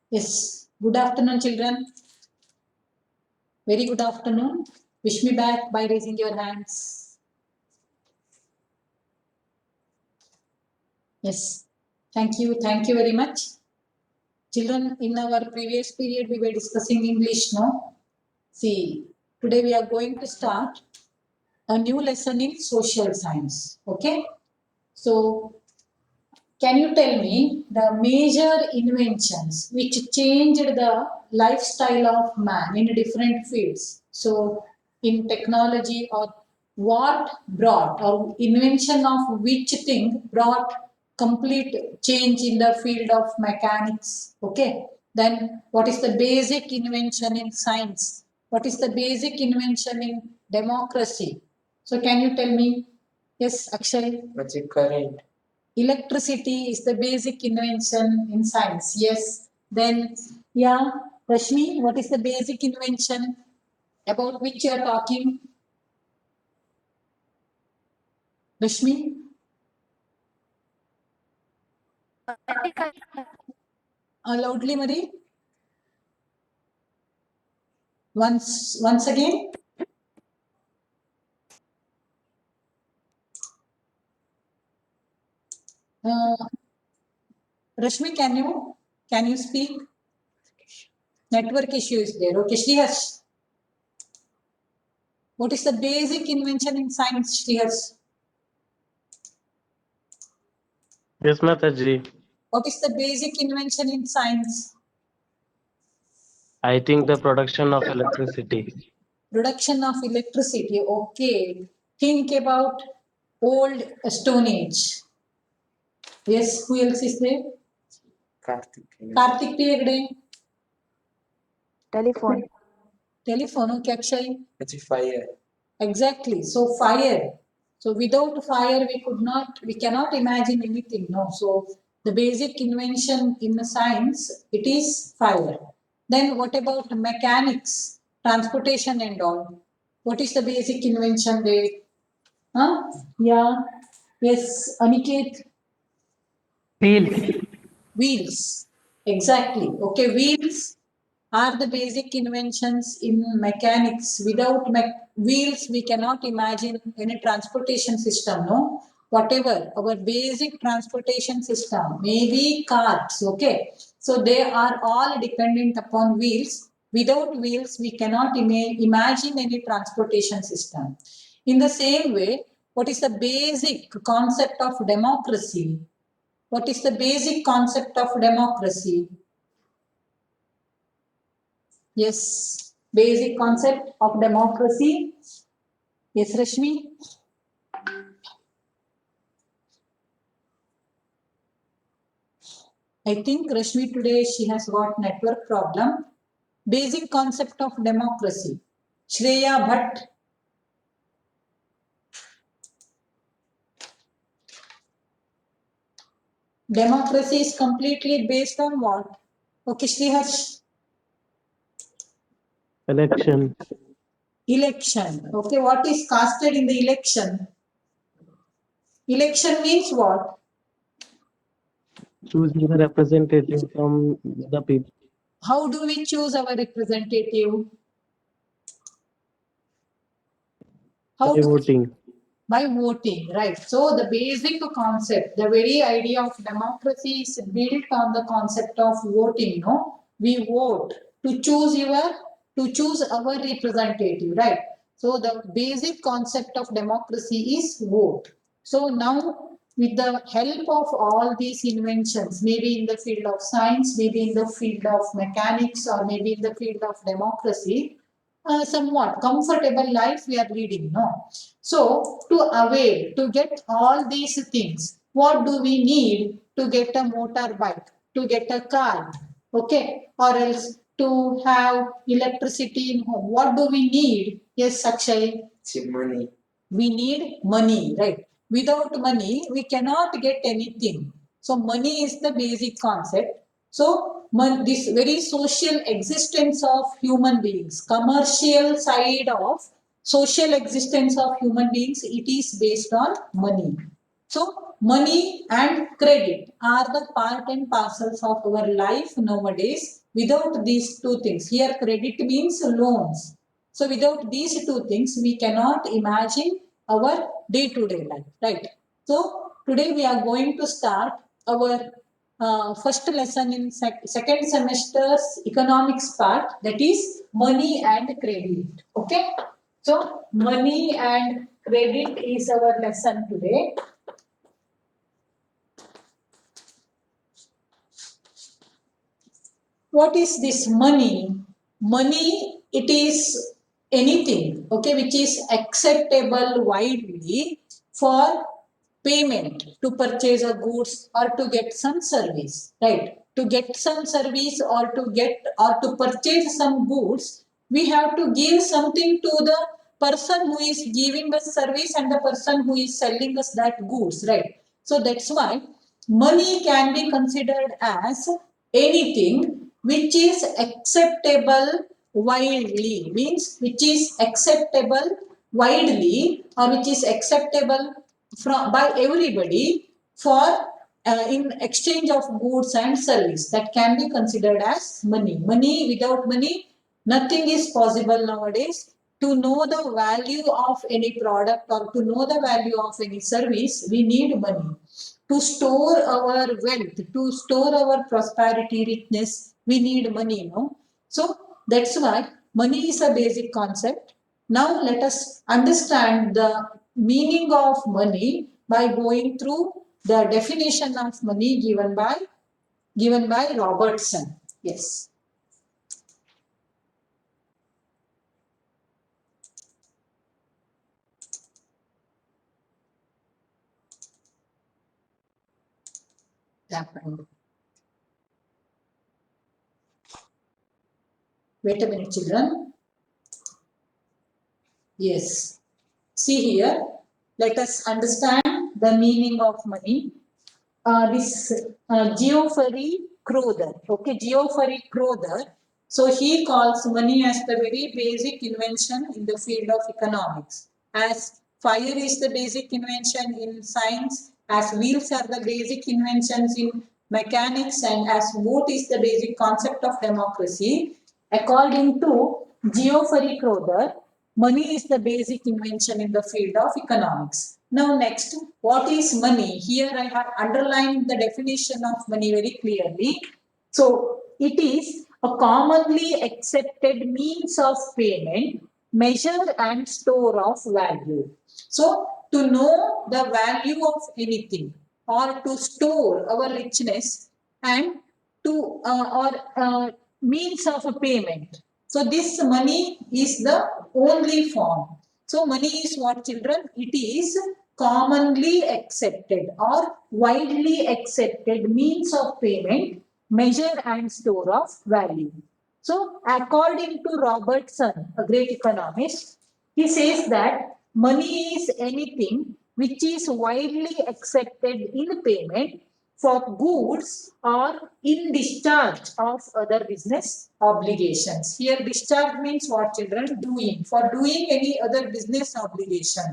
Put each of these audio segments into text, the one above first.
Yes. Good afternoon, children. Very good afternoon. Wish me back by raising your hands. Yes. Thank you. Thank you very much. Children, in our previous period, we were discussing English, no? See, today we are going to start a new lesson in social science. Okay? So, can you tell me the major inventions which changed the lifestyle of man in different fields? So, in technology, or what brought, or invention of which thing brought complete change in the field of mechanics? Okay. Then, what is the basic invention in science? What is the basic invention in democracy? So, can you tell me? Yes, Akshay. Magic current. Electricity is the basic invention in science. Yes. Then, yeah, Rashmi, what is the basic invention about which you are talking? Rashmi? Loudly, Marie. Once again. Rashmi, can you speak? Network issue is there. Okay, Shrihas. What is the basic invention in science, Shrihas? Yes, Mataji. What is the basic invention in science? I think the production of electricity. Production of electricity. Okay. Think about old Stone Age. Yes, who else is there? Karthik Pegde. Telephone. Telephone, okay, Akshay. It's fire. Exactly. So fire. So without fire, we cannot imagine anything. No. So the basic invention in the science, it is fire. Then what about mechanics, transportation and all? What is the basic invention there? Huh? Yeah. Yes, Aniket. Wheels. Wheels. Exactly. Okay, wheels are the basic inventions in mechanics. Without wheels, we cannot imagine any transportation system, no? Whatever, our basic transportation system, maybe cars, okay? So they are all dependent upon wheels. Without wheels, we cannot imagine any transportation system. In the same way, what is the basic concept of democracy? What is the basic concept of democracy? Yes, basic concept of democracy. Yes, Rashmi. I think Rashmi today she has got network problem. Basic concept of democracy. Shreya Bhatt. Democracy is completely based on what? Okay, Shriharsh. Election. Election. Okay, what is casted in the election? Election means what? Choosing the representative from the people. How do we choose our representative? How By do voting. by voting, right? So the basic concept, the very idea of democracy is built on the concept of voting. No, we vote to choose our representative, right? So the basic concept of democracy is vote. So now, with the help of all these inventions, maybe in the field of science, maybe in the field of mechanics, or maybe in the field of democracy, somewhat comfortable life we are leading, no? So, to avail, to get all these things, what do we need to get a motorbike, to get a car, okay? Or else to have electricity in home, what do we need? Yes, Akshay? Money. We need money, right? Without money, we cannot get anything. So money is the basic concept. So this very social existence of human beings, commercial side of social existence of human beings, it is based on money. So money and credit are the part and parcels of our life nowadays. Without these two things, here credit means loans. So without these two things, we cannot imagine our day-to-day life, right? So today we are going to start our first lesson in second semester's economics part, that is money and credit. Okay, so money and credit is our lesson today. What is this money? Money, it is anything, okay, which is acceptable widely for payment to purchase a goods or to get some service, right? To get some service or to purchase some goods, we have to give something to the person who is giving us service and the person who is selling us that goods, right? So that's why money can be considered as anything which is acceptable widely, means which is acceptable widely or which is acceptable by everybody for in exchange of goods and service, that can be considered as money. Money, without money, nothing is possible nowadays. To know the value of any product or to know the value of any service, we need money. To store our wealth, to store our prosperity, richness, we need money, no? So that's why money is a basic concept. Now let us understand the meaning of money by going through the definition of money given by Robertson. Yes. Happened. Wait a minute, children. Yes. See here. Let us understand the meaning of money. This Geoffrey Crowther. Okay, Geoffrey Crowther. So he calls money as the very basic invention in the field of economics. As fire is the basic invention in science, as wheels are the basic inventions in mechanics, and as vote is the basic concept of democracy. According to Geoffrey Crowther, money is the basic invention in the field of economics. Now next, what is money? Here I have underlined the definition of money very clearly. So it is a commonly accepted means of payment, measure and store of value. So to know the value of anything or to store our richness and to means of a payment. So this money is the only form. So money is what, children? It is commonly accepted or widely accepted means of payment, measure and store of value. So according to Robertson, a great economist, he says that money is anything which is widely accepted in payment for goods or in discharge of other business obligations. Here discharge means what, children? Doing. For doing any other business obligation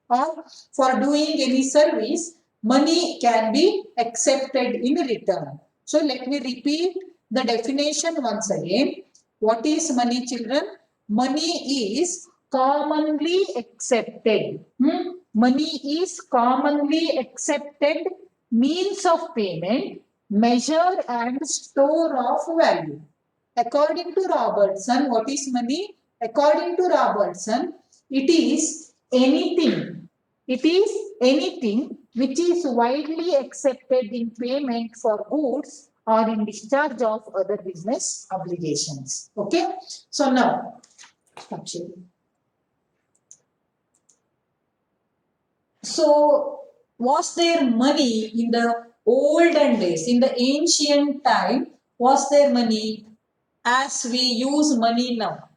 or for doing any service, money can be accepted in return. So let me repeat the definition once again. What is money, children? Money is commonly accepted. Money is commonly accepted means of payment, measure and store of value. According to Robertson, what is money? According to Robertson, it is anything. It is anything which is widely accepted in payment for goods or in discharge of other business obligations. Okay. So now, actually. So, was there money in the olden days, in the ancient time? Was there money as we use money now?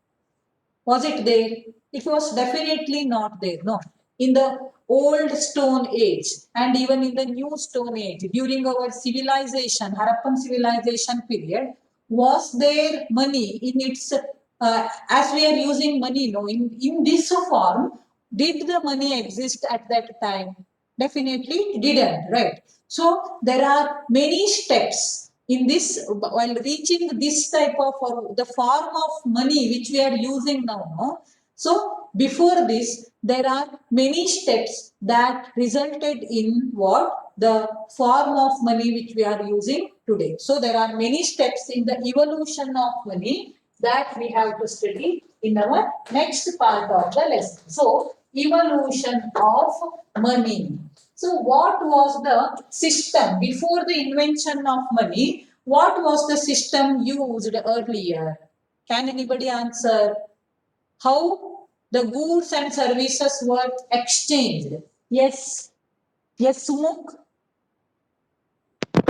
Was it there? It was definitely not there. No. In the old stone age and even in the new stone age, during our civilization, Harappan civilization period, was there money in its, as we are using money, no, in this form, did the money exist at that time? Definitely didn't, right? So there are many steps in this while reaching this type of or the form of money which we are using now. No? So before this, there are many steps that resulted in what the form of money which we are using today. So there are many steps in the evolution of money that we have to study in our next part of the lesson. So evolution of money. So what was the system before the invention of money? What was the system used earlier? Can anybody answer? How the goods and services were exchanged? Yes. Yes, Sumuk?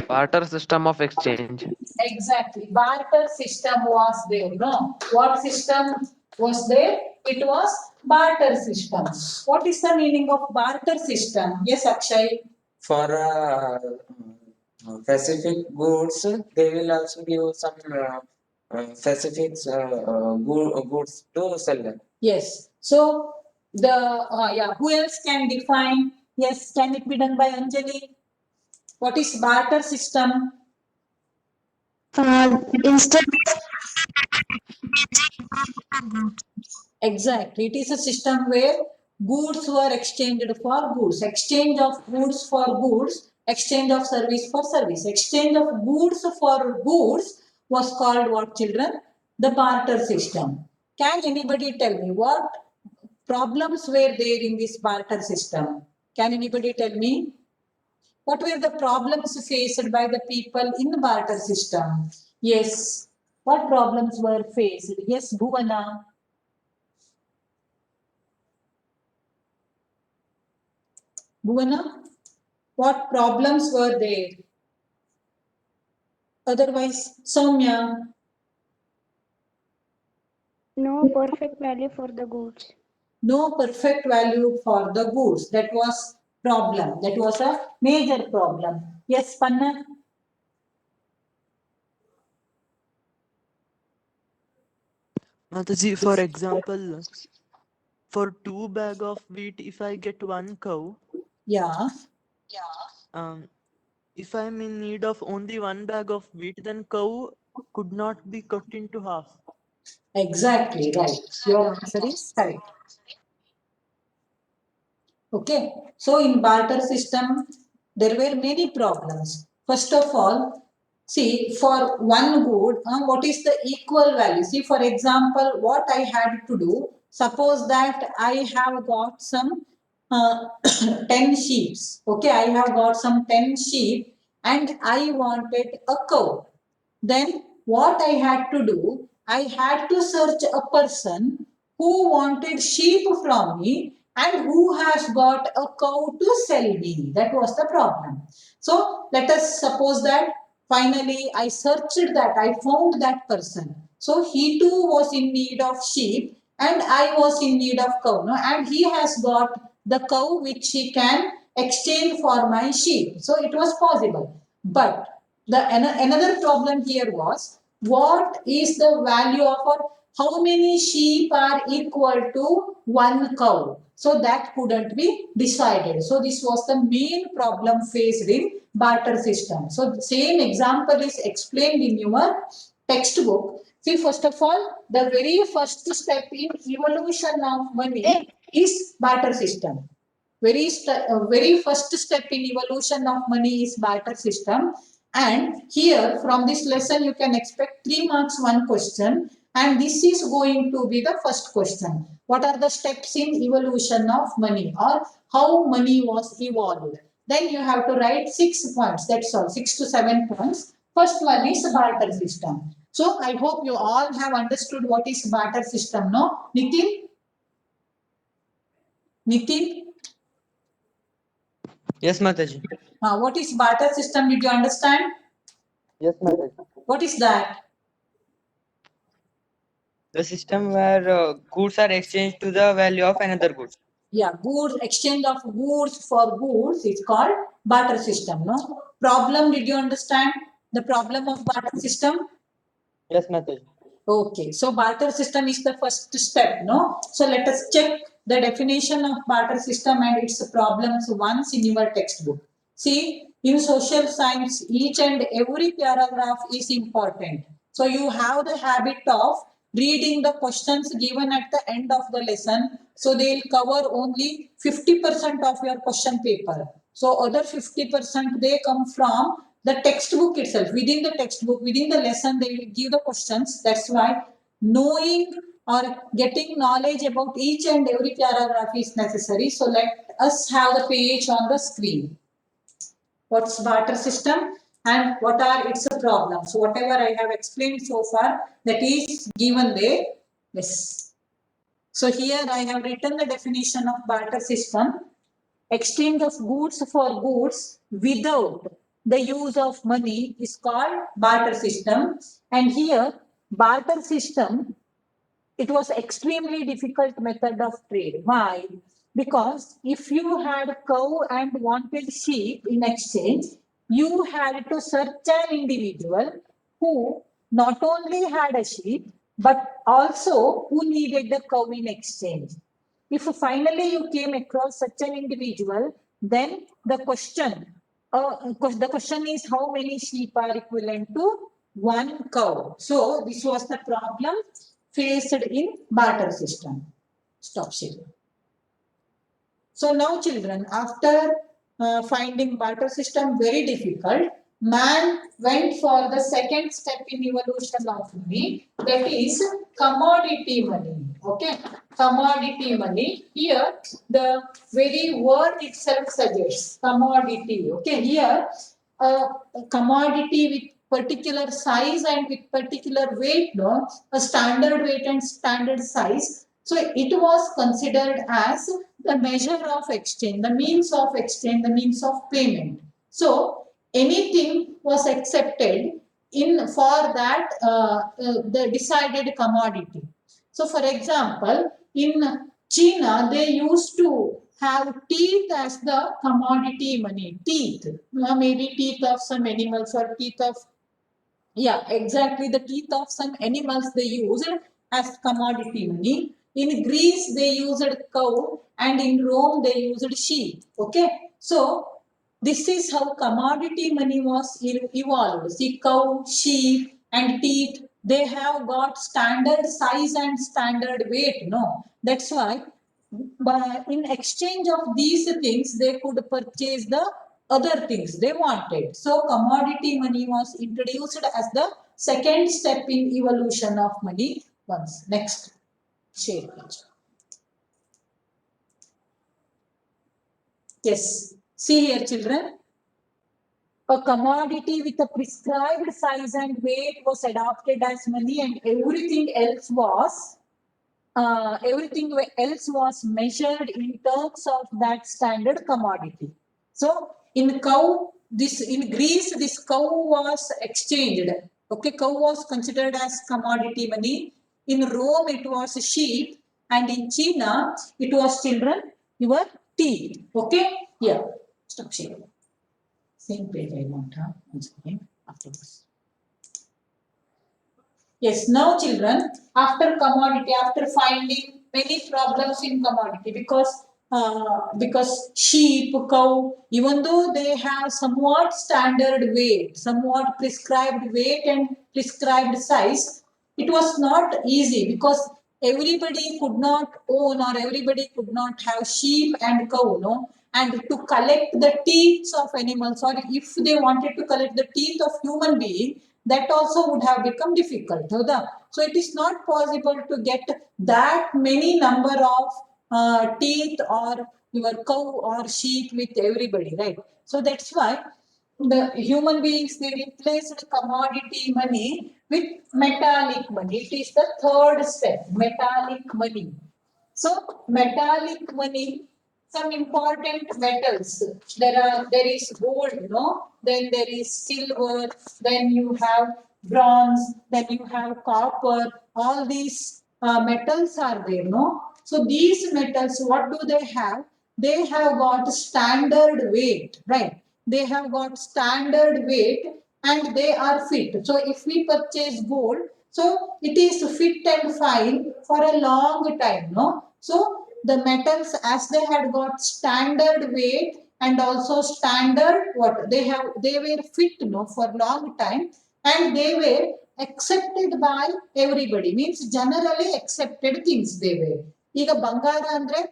Barter system of exchange. Exactly. Barter system was there. No. What system was there? It was barter system. What is the meaning of barter system? Yes, Akshay. For specific goods, they will also give some specific goods to sell them. Yes. So yeah. Who else can define? Yes. Can it be done by Anjali? What is barter system? Instead Exactly. It is a system where goods were exchanged for goods, exchange of goods for goods, exchange of service for service. Exchange of goods for goods was called what, children? The barter system. Can anybody tell me what problems were there in this barter system? Can anybody tell me? What were the problems faced by the people in the barter system? Yes. What problems were faced? Yes, Bhuvana. Bhuvana, what problems were there? Otherwise, Soumya, no perfect value for the goods. no perfect value for the goods. That was problem. That was a major problem. Yes, Panna. Mataji, for example, for 2 bag of wheat, if I get 1 cow, Yeah. um, if I'm in need of only 1 bag of wheat, then cow could not be cut into half. Exactly right. Your answer is correct. Okay. So in barter system, there were many problems. First of all, see for one good, what is the equal value? See, for example, what I had to do, suppose that I have got some 10 sheep. Okay, I have got some 10 sheep and I wanted a cow. Then what I had to do, I had to search a person who wanted sheep from me and who has got a cow to sell me. That was the problem. So let us suppose that finally I searched that, I found that person. So he too was in need of sheep and I was in need of cow. No? And he has got the cow which he can exchange for my sheep. So it was possible. But another problem here was what is the value of or how many sheep are equal to one cow. So that couldn't be decided. So this was the main problem faced in barter system. So the same example is explained in your textbook. See, first of all, the very first step in evolution of money is barter system. Very first step in evolution of money is barter system. And here from this lesson you can expect 3 marks, 1 question. And this is going to be the first question. What are the steps in evolution of money or how money was evolved? Then you have to write 6 points. That's all, 6 to 7 points. First one is barter system. So I hope you all have understood what is barter system. No, Nitin? Nitin? Yes, Mataji. What is barter system? Did you understand? Yes, Mataji. What is that? The system where goods are exchanged to the value of another good. Yeah, goods, exchange of goods for goods is called barter system. No problem. Did you understand the problem of barter system? Yes, Mataji. Okay, so barter system is the first step. No, so let us check the definition of barter system and its problems once in your textbook. See, in social science, each and every paragraph is important. So you have the habit of reading the questions given at the end of the lesson. So they will cover only 50% of your question paper. So other 50% they come from the textbook itself. Within the textbook, within the lesson, they will give the questions. That's why knowing or getting knowledge about each and every paragraph is necessary. So let us have the page on the screen. What's barter system and what are its problems? So whatever I have explained so far, that is given there. Yes. So here I have written the definition of barter system. Exchange of goods for goods without the use of money is called barter system. And here, barter system, it was extremely difficult method of trade. Why? Because if you had a cow and wanted sheep in exchange, you had to search an individual who not only had a sheep, but also who needed the cow in exchange. If finally you came across such an individual, then the question is how many sheep are equivalent to one cow. So this was the problem faced in barter system. Stop sharing. So now children, after finding barter system very difficult, man went for the second step in evolution of money, that is commodity money. Okay, commodity money. Here the very word itself suggests commodity. Okay, here a commodity with particular size and with particular weight, no, a standard weight and standard size. So it was considered as the measure of exchange, the means of exchange, the means of payment. So anything was accepted in for that the decided commodity. So for example, in China, they used to have teeth as the commodity money. Teeth, maybe teeth of some animals or teeth of, yeah, exactly, the teeth of some animals they used as commodity money. In Greece, they used cow, and in Rome, they used sheep. Okay, so this is how commodity money was evolved. See, cow, sheep, and teeth, they have got standard size and standard weight. No, that's why in exchange of these things, they could purchase the other things they wanted. So commodity money was introduced as the second step in evolution of money. Once next, share page. Yes, see here, children. A commodity with a prescribed size and weight was adopted as money, and everything else was measured in terms of that standard commodity. So in Greece, this cow was exchanged. Okay, cow was considered as commodity money. In Rome, it was sheep, and in China, it was children, your teeth. Okay, yeah, stop sharing. Same page I want, huh? Once again, afterwards. Yes, now children, after commodity, after finding many problems in commodity, because sheep, cow, even though they have somewhat standard weight, somewhat prescribed weight and prescribed size, it was not easy because everybody could not own or everybody could not have sheep and cow, no? And to collect the teeth of animals, or if they wanted to collect the teeth of human being, that also would have become difficult. So it is not possible to get that many number of teeth or your cow or sheep with everybody, right? So that's why the human beings, they replaced commodity money with metallic money. It is the third step, metallic money. So metallic money, some important metals. There is gold, no? Then there is silver, then you have bronze, then you have copper. All these metals are there, no? So these metals, what do they have? They have got standard weight, right? They have got standard weight and they are fit. So if we purchase gold, so it is fit and fine for a long time, no? So the metals, as they had got standard weight and also standard what they were fit for long time, and they were accepted by everybody, means generally accepted things they were. Iga Bangara andre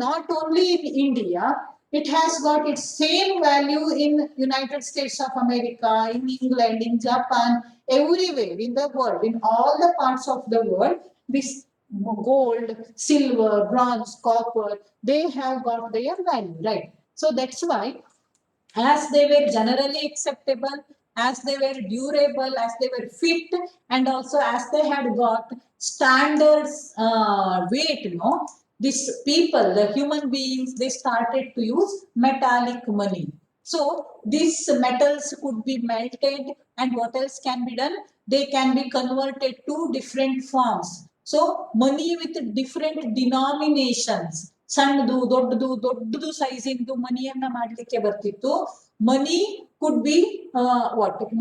not only in India, it has got its same value in United States of America, in England, in Japan, everywhere in the world, in all the parts of the world, this gold, silver, bronze, copper, they have got their value, right? So that's why, as they were generally acceptable, as they were durable, as they were fit, and also as they had got standards weight, these people, the human beings, they started to use metallic money. So these metals could be melted, and what else can be done? They can be converted to different forms. So money with different denominations. ಸಣ್ಣದು ದೊಡ್ಡದು size ಇಂದು ಮನಿಯನ್ನ ಮಾಡ್ಲಿಕ್ಕೆ ಬರ್ತಿತ್ತು. Money could be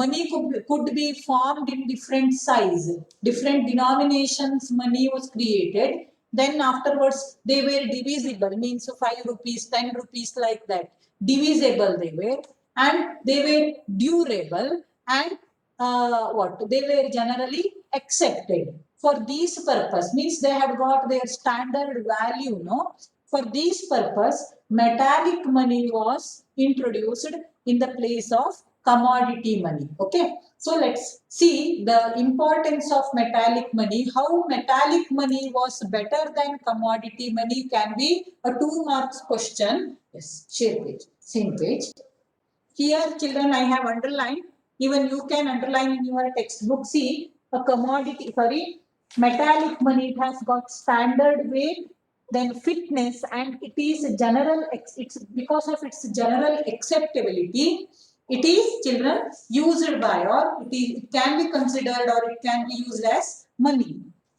money could be formed in different size, different denominations. Money was created. Then afterwards they were divisible, means 5 rupees, 10 rupees, like that. Divisible they were, and they were durable, and they were generally accepted. For this purpose, means they had got their standard value, for this purpose, metallic money was introduced in the place of commodity money. Okay, so let's see the importance of metallic money. How metallic money was better than commodity money can be a 2 marks question. Yes, share page, same page. Here, children, I have underlined. Even you can underline in your textbook. See, a commodity, metallic money, it has got standard weight, then fitness, and it is general. It's because of its general acceptability. It is, children, used by, or it can be considered, or it can be used as money.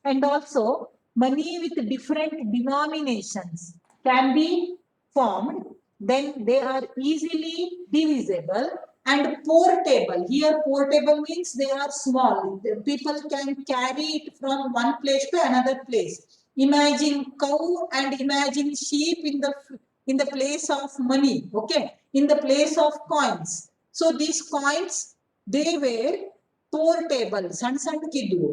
And also, money with different denominations can be formed. Then they are easily divisible and portable. Here, portable means they are small. People can carry it from one place to another place. Imagine cow and imagine sheep in the place of money. Okay, in the place of coins. So these coins, they were portable. ಸಣ್ಣಕ್ಕಿದ್ವು.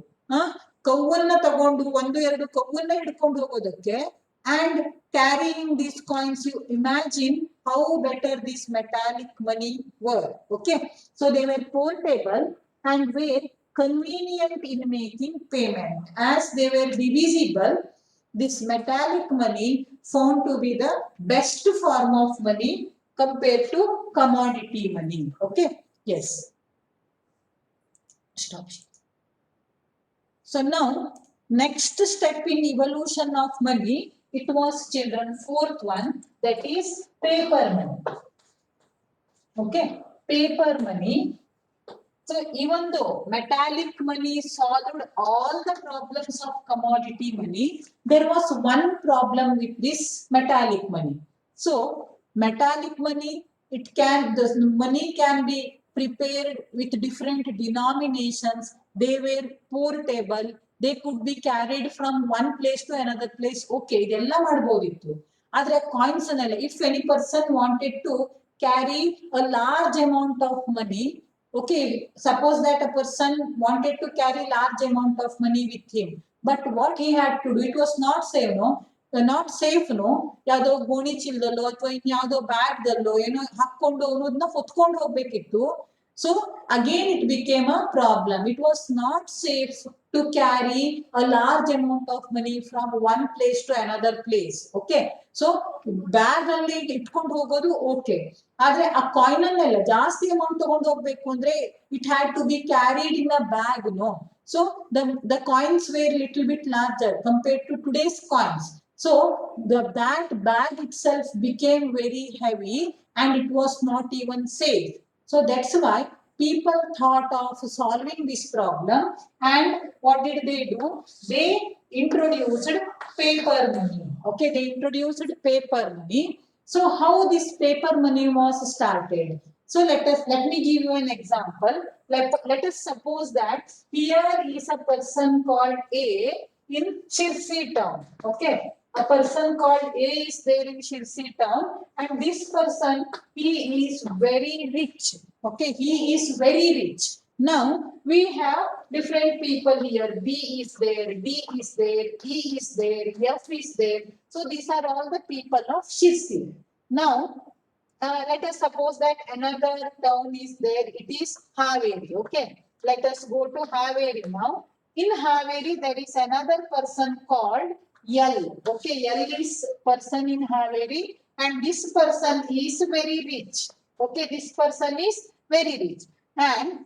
ಕೌವನ್ನ ತಗೊಂಡು 1-2 ಕೌವನ್ನ ಹಿಡ್ಕೊಂಡು ಹೋಗೋದಕ್ಕೆ, and carrying these coins, you imagine how better this metallic money were. Okay, so they were portable and were convenient in making payment. As they were divisible, this metallic money found to be the best form of money compared to commodity money. Okay, yes. Stop. So now, next step in evolution of money, it was, children, 4th one, that is paper money. Okay, paper money. So even though metallic money solved all the problems of commodity money, there was one problem with this metallic money. So metallic money, the money can be prepared with different denominations. They were portable. They could be carried from one place to another place. Okay, idella ಮಾಡಬಹುದಿತ್ತು. ಆದರೆ coins ಅನ್ನಲ್ಲ, if any person wanted to carry a large amount of money, okay, suppose that a person wanted to carry large amount of money with him, but what he had to do, it was not safe, not safe, ಯಾವುದೋ ಗೋಣಿ ಚೀಲದಲ್ಲೋ ಅಥವಾ ಇನ್ಯಾವುದೋ ಬ್ಯಾಗ್ದಲ್ಲೋ ಏನೋ ಹಾಕೊಂಡು ಅವನನ್ನ ಹೊತ್ಕೊಂಡು ಹೋಗ್ಬೇಕಿತ್ತು. So again it became a problem. It was not safe to carry a large amount of money from one place to another place. Okay, so bag ಅಲ್ಲಿ ಇಟ್ಕೊಂಡು ಹೋಗೋದು okay, ಆದ್ರೆ ಆ ಕಾಯಿನ್ ಅನ್ನೆಲ್ಲ ಜಾಸ್ತಿ ಅಮೌಂಟ್ ತಗೊಂಡು ಹೋಗ್ಬೇಕು ಅಂದ್ರೆ it had to be carried in a bag, so the coins were little bit larger compared to today's coins. So that bag itself became very heavy and it was not even safe. So that's why people thought of solving this problem, and what did they do? They introduced paper money. Okay, they introduced paper money. So how this paper money was started? So let me give you an example. Let us suppose that here is a person called A in Shirsi town. Okay, A person called A is there in Shirsi town, and this person, he is very rich. Okay, he is very rich. Now we have different people here. B is there, D is there, E is there, F is there. So these are all the people of Shirsi. Now let us suppose that another town is there. It is Haveri. Okay. Let us go to Haveri now. In Haveri, there is another person called Yal. Okay. Yal is person in Haveri, and this person is very rich. Okay. This person is very rich. And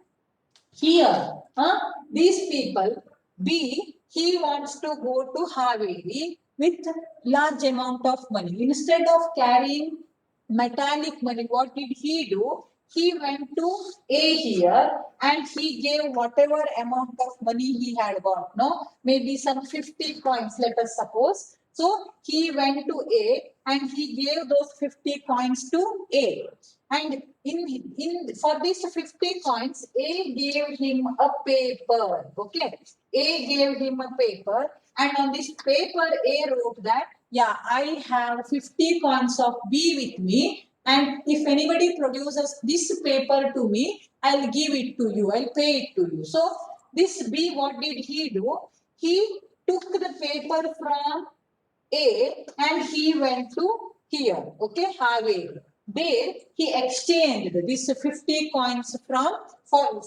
here, these people, B, he wants to go to Haveri with large amount of money. Instead of carrying metallic money, what did he do? He went to A here and he gave whatever amount of money he had got, no? Maybe some 50 coins, let us suppose. So he went to A and he gave those 50 coins to A. And for these 50 coins, A gave him a paper. Okay. A gave him a paper, and on this paper, A wrote that, yeah, I have 50 coins of B with me, and if anybody produces this paper to me, I'll give it to you, I'll pay it to you. So this B, what did he do? He took the paper from A and he went to here, okay, Haveri. There he exchanged this 50 coins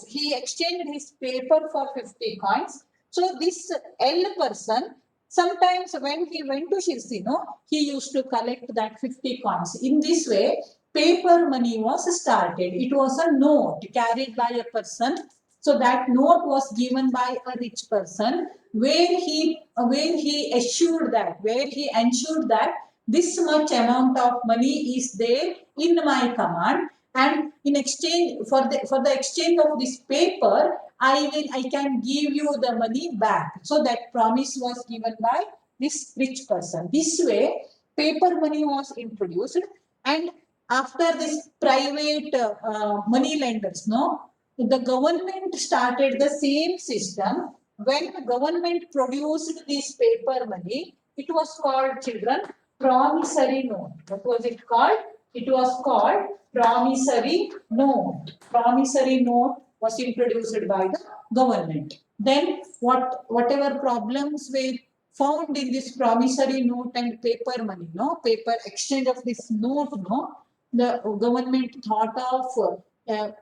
he exchanged his paper for 50 coins. So this L person, sometimes when he went to Shirsi, he used to collect that 50 coins. In this way, paper money was started. It was a note carried by a person. So that note was given by a rich person where he ensured that this much amount of money is there in my command, and in exchange for the exchange of this paper, I can give you the money back. So that promise was given by this rich person. This way, paper money was introduced, and after this private money lenders, the government started the same system. When the government produced this paper money, it was called, children, promissory note. What was it called? It was called promissory note. Promissory note was introduced by the government. Then whatever problems were found in this promissory note and paper money, paper exchange of this note, the government thought of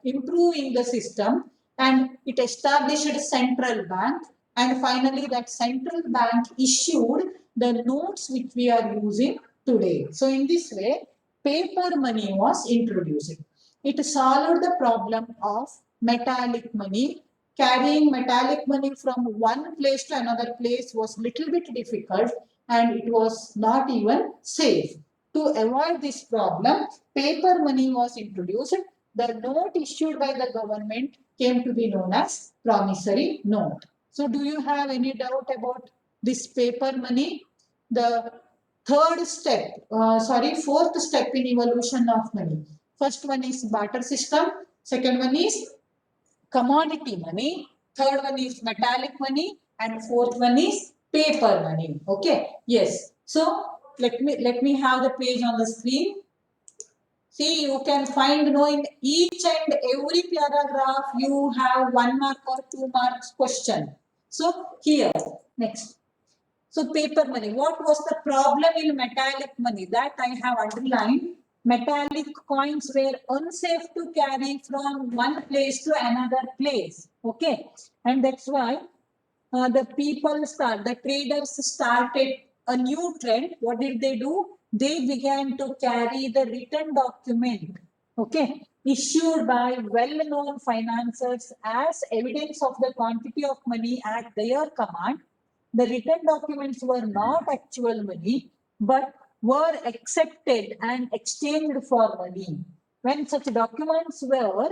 improving the system, and it established a central bank, and finally that central bank issued the notes which we are using today. So in this way, paper money was introduced. It solved the problem of metallic money. Carrying metallic money from one place to another place was little bit difficult, and it was not even safe. To avoid this problem, paper money was introduced. The note issued by the government came to be known as promissory note. So do you have any doubt about this paper money? The fourth step in evolution of money. First one is barter system. Second one is commodity money. Third one is metallic money, and fourth one is paper money. Okay. Yes. So let me have the page on the screen. See, you can find in each and every paragraph you have 1 mark or 2 marks question. So here, next. So paper money. What was the problem in metallic money? That I have underlined. Metallic coins were unsafe to carry from one place to another place. Okay. And that's why the traders started a new trend. What did they do? They began to carry the written document, okay, issued by well-known financiers as evidence of the quantity of money at their command. The written documents were not actual money, but were accepted and exchanged for money. When such documents were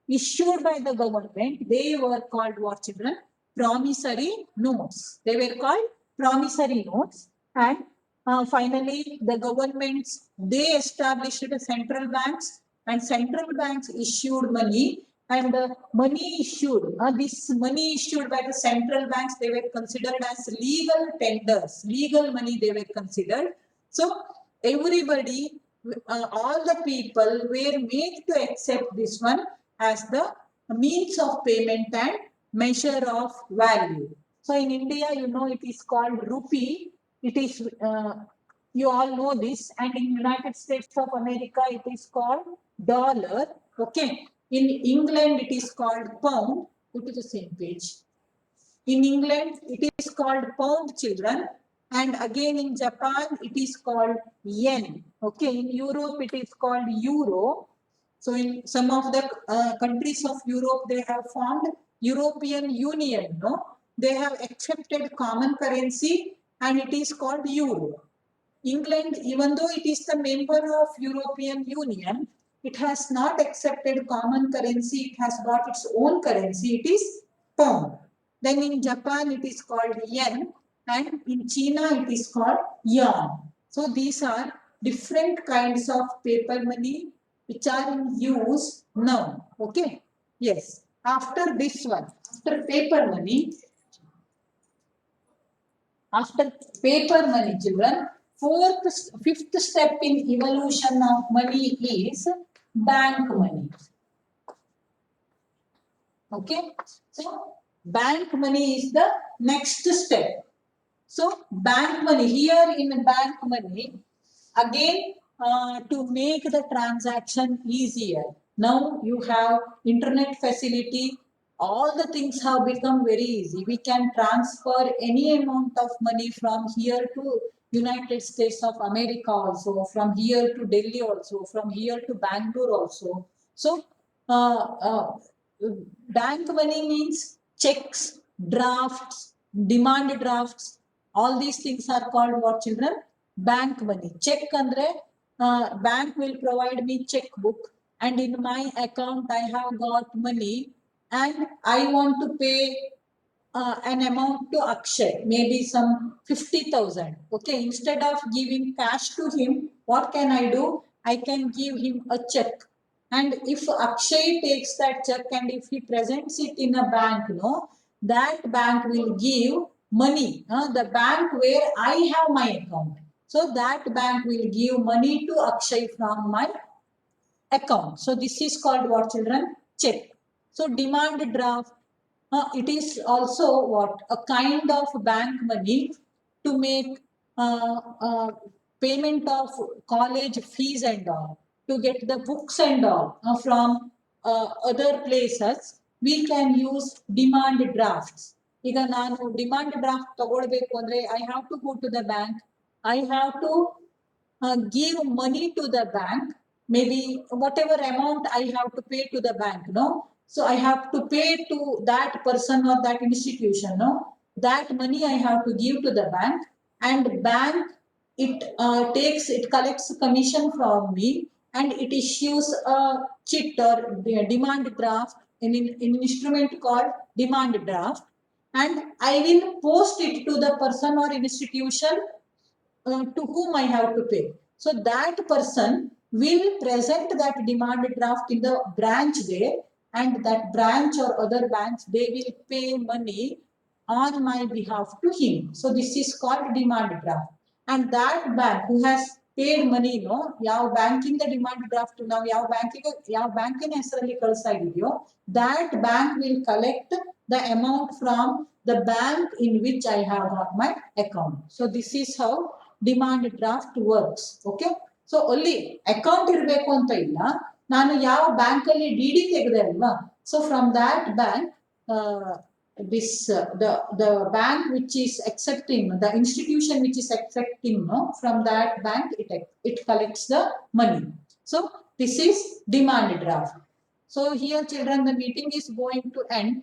issued by the government, they were called what, children? Promissory notes. They were called promissory notes. And finally, the governments, they established central banks, and central banks issued money And money issued, this money issued by the central banks, they were considered as legal tenders, legal money they were considered. So everybody, all the people were made to accept this one as the means of payment and measure of value. So in India, you know, it is called rupee. It is, you all know this. And in United States of America, it is called dollar. Okay. In England, it is called pound. Go to the same page. In England, it is called pound, children. And again in Japan, it is called yen. Okay. In Europe, it is called euro. So in some of the countries of Europe, they have formed European Union. No, they have accepted common currency, and it is called euro. England, even though it is the member of European Union, it has not accepted common currency. It has got its own currency. It is pound. Then in Japan, it is called yen, and in China, it is called yuan. So these are different kinds of paper money which are in use now. Okay. Yes. After this one, after paper money, children, fifth step in evolution of money is bank money. Okay. So bank money is the next step. So bank money, here in bank money, again, to make the transaction easier. Now you have internet facility. All the things have become very easy. We can transfer any amount of money from here to United States of America also, from here to Delhi also, from here to Bangalore also. So bank money means checks, drafts, demand drafts. All these things are called what, children? Bank money. Check andre, bank will provide me checkbook, and in my account I have got money, and I want to pay an amount to Akshay, maybe some 50,000. Okay, instead of giving cash to him, what can I do? I can give him a check. And if Akshay takes that check and if he presents it in a bank, no, that bank will give money. The bank where I have my account. So that bank will give money to Akshay from my account. So this is called what, children? Check. So demand draft. It is also what? A kind of bank money to make payment of college fees and all, to get the books and all from other places. We can use demand drafts. ಈಗ ನಾನು demand draft ತಗೊಳ್ಬೇಕು ಅಂದ್ರೆ I have to go to the bank. I have to give money to the bank, maybe whatever amount I have to pay to the bank, no? So I have to pay to that person or that institution, no? That money I have to give to the bank, and bank, it collects commission from me, and it issues a chit or demand draft in an instrument called demand draft, and I will post it to the person or institution to whom I have to pay. So that person will present that demand draft in the branch there, and that branch or other banks, they will pay money on my behalf to him. So this is called demand draft. And that bank who has paid money, no, ಯಾವ ಬ್ಯಾಂಕಿಂದ demand draft ನಾವು ಯಾವ ಬ್ಯಾಂಕಿನ ಹೆಸರಲ್ಲಿ ಕಳಿಸ್ತಾ ಇದೆಯೋ, that bank will collect the amount from the bank in which I have got my account. So this is how demand draft works. Okay. So ಅಲ್ಲಿ account ಇರಬೇಕು ಅಂತ ಇಲ್ಲ, ನಾನು ಯಾವ ಬ್ಯಾಂಕ್ ಅಲ್ಲಿ ಡಿ ತೆಗೆದೆ ಅಲ್ವಾ, so from that bank the bank which is accepting, the institution which is accepting, no, from that bank it collects the money. So this is demand draft. So here, children, the meeting is going to end.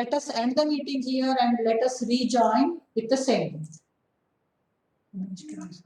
Let us end the meeting here and let us rejoin with the same.